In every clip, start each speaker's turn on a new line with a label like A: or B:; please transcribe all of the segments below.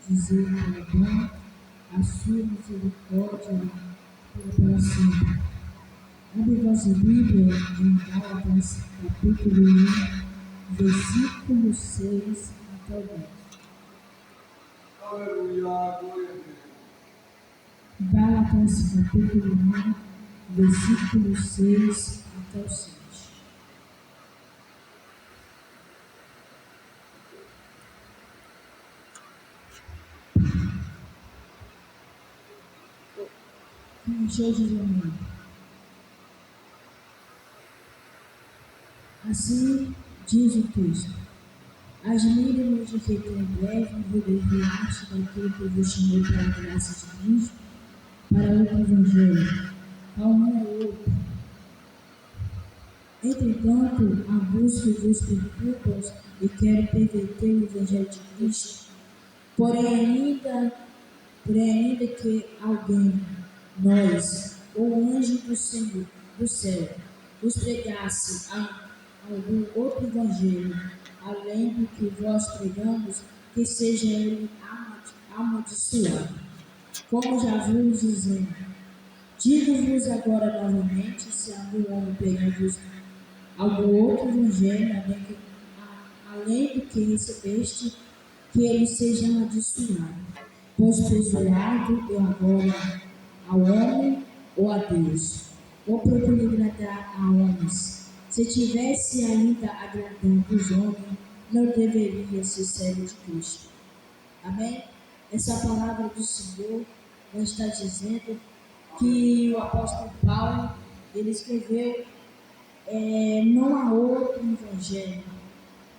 A: dizer que é bom, a sua misericórdia para sempre. Abre vossa Bíblia em Gálatas, capítulo 1, versículo 6 até o 10.
B: Aleluia, glória a Deus.
A: Gálatas, capítulo 1, versículo 6 até o 7. Deixa eu dizer amém. Assim diz o texto: admire-me de que em breve vos desviaste daquele que vos chamou para a graça de Cristo, para outro evangelho, qual não é outro. Entretanto, alguns que vos perturbam e querem perverter o evangelho de Cristo, porém ainda que alguém, nós, ou anjo do Senhor, do céu, vos pregasse algum outro evangelho, além do que vós pregamos, que seja ele amaldiçoado. Como já vos dizendo, digo-vos agora novamente, se algum homem pregar-vos algum outro evangelho, além do que recebeste, que ele seja amaldiçoado. Pois persuado eu agora ao homem ou a Deus, ou procuro agradar a homens. Se tivesse ainda agradando os homens, não deveria ser servo de Cristo. Amém? Essa palavra do Senhor nos está dizendo que o apóstolo Paulo, ele escreveu, não há outro evangelho,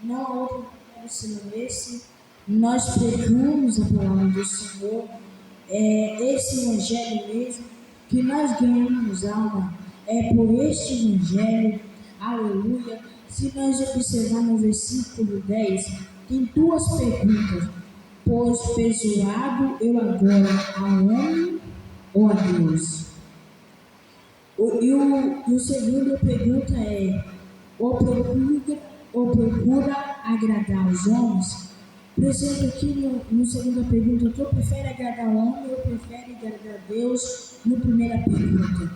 A: não há outro evangelho senão esse. Nós pregamos a palavra do Senhor, esse evangelho mesmo, que nós ganhamos alma, por este evangelho, aleluia. Se nós observarmos no versículo 10, tem duas perguntas: pois persuado eu agora a homem ou a Deus? E o segundo pergunta é: ou procura agradar os homens? Por exemplo, aqui no segunda pergunta, tu prefere agradar o homem ou prefere agradar a Deus? No primeira pergunta,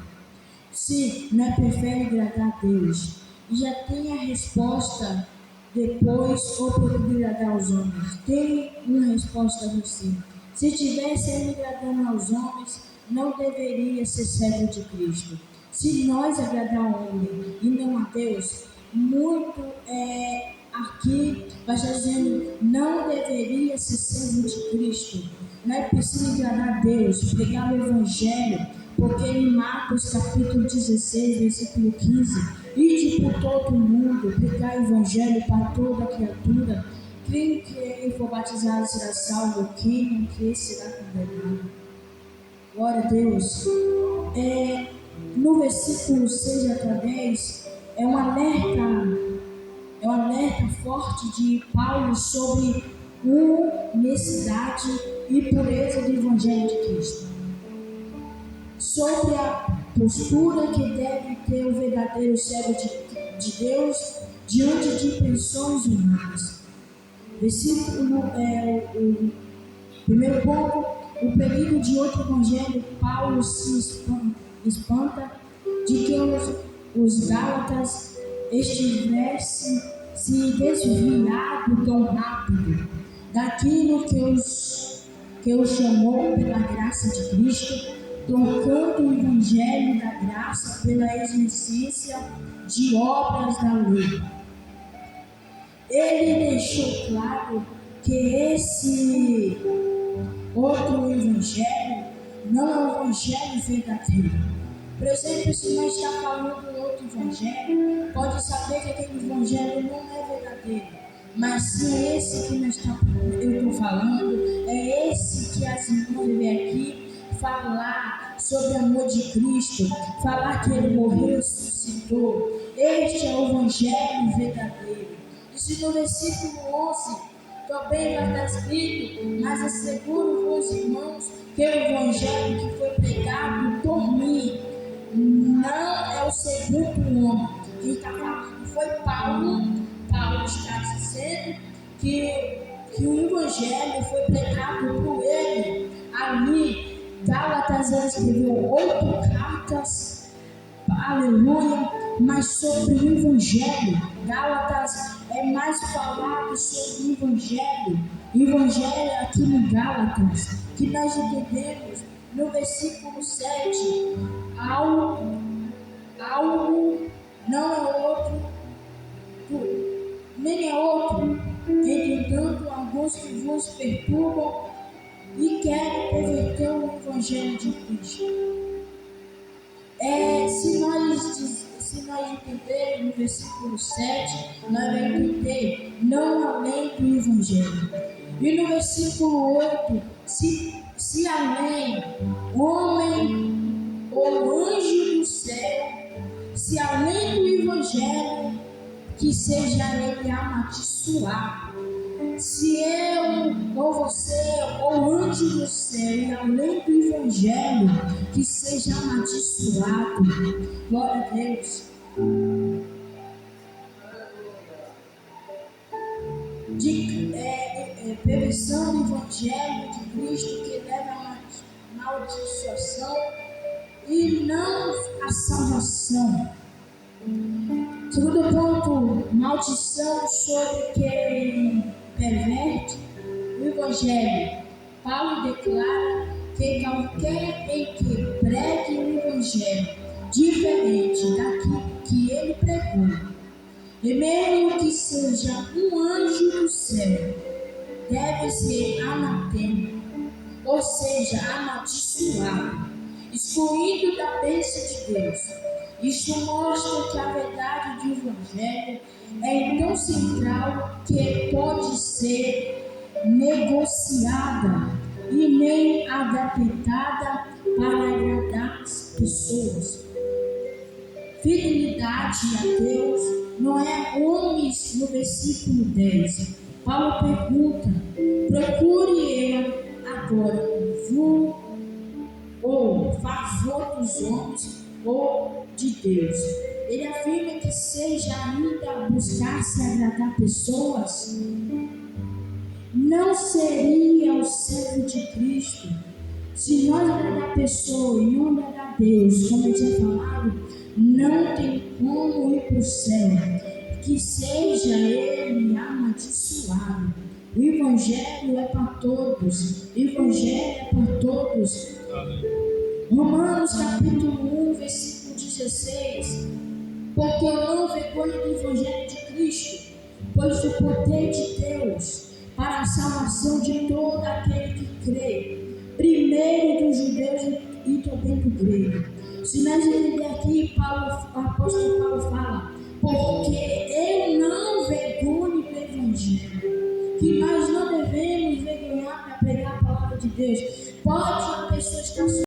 A: se nós prefere agradar a Deus, e já tem a resposta depois, ou procura agradar os homens. Tem uma resposta a você. Se tivesse ele agradando aos homens, não deveria ser servo de Cristo. Se nós agradar ao homem e não a Deus, muito aqui vai estar dizendo, não deveria ser servo de Cristo. Nós precisamos agradar a Deus, pregar o Evangelho, porque em Marcos capítulo 16, versículo 15, ide por todo o mundo, pregar o Evangelho para toda criatura. Quem crer e for batizado será salvo, quem não crer será condenado. Glória a Deus. No versículo 6 até 10, é um alerta forte de Paulo sobre a necessidade e pureza do Evangelho de Cristo, sobre a postura que deve ter o verdadeiro servo de Deus diante de pressões humanas. Versículo, o primeiro ponto, o período de outro evangelho. Paulo se espanta de que os Gálatas estivessem se desviado tão rápido daquilo que os chamou pela graça de Cristo, trocando o evangelho da graça pela existência de obras da lei. Ele deixou claro que esse outro evangelho não é o evangelho verdadeiro. Por exemplo, se nós estamos falando do outro evangelho, pode saber que aquele evangelho não é verdadeiro. Mas se é esse que eu estou falando, é esse que as irmãs vêm aqui falar sobre o amor de Cristo, falar que Ele morreu e ressuscitou. Este é o evangelho verdadeiro. E se no versículo 11 também vai estar escrito, mas asseguro-vos, irmãos, que o evangelho que foi pregado por mim não é o segundo homem. Quem está falando foi Paulo. Paulo está dizendo que o evangelho foi pregado por Gálatas ele escreveu 8 cartas, aleluia, mas sobre o Evangelho. Gálatas é mais falado sobre o Evangelho. O Evangelho aqui no Gálatas, que nós entendemos no versículo 7, algo não é outro, nem é outro. Entretanto, alguns que vos perturbam e querem perverter o Evangelho de Cristo. Se nós entendermos no versículo 7, nós vamos entender não além do Evangelho. E no versículo 8, se além homem ou anjo do céu, se além do Evangelho, que seja ele amaldiçoado. Se eu ou você ou anjo do céu, e além do Evangelho, que seja amaldiçoado. Glória a Deus. Perversão do Evangelho de Cristo que leva a maldição e não a salvação. Segundo ponto, maldição sobre quem perverte o Evangelho. Paulo declara que qualquer em que pregue o Evangelho diferente daquilo que ele pregou, e mesmo que seja um anjo do céu, deve ser anatema, ou seja, amaldiçoado, excluído da bênção de Deus. Isto mostra que a verdade do Evangelho é tão central que pode ser negociada e nem adaptada para agradar as pessoas. Fidelidade a Deus não é homens. No versículo 10, Paulo pergunta: procure ele agora ou favor dos homens ou de Deus. Ele afirma que seja ainda buscar se agradar pessoas, não seria o servo de Cristo. Se nós agradar a pessoa e não agradar a Deus, como eu tinha falado, não tem como ir para o céu. Que seja ele amaldiçoado. O Evangelho é para todos. O Evangelho é para todos. Romanos capítulo 1, versículo 16. Porque eu não vergonho do Evangelho de Cristo, pois o poder de Deus para a salvação de todo aquele que crê, primeiro dos judeus e também do grego. Se nós entender aqui, o apóstolo Paulo fala: porque eu não vergonho do Evangelho, que nós não devemos vergonhar para pregar a palavra de Deus. Pode a pessoa estar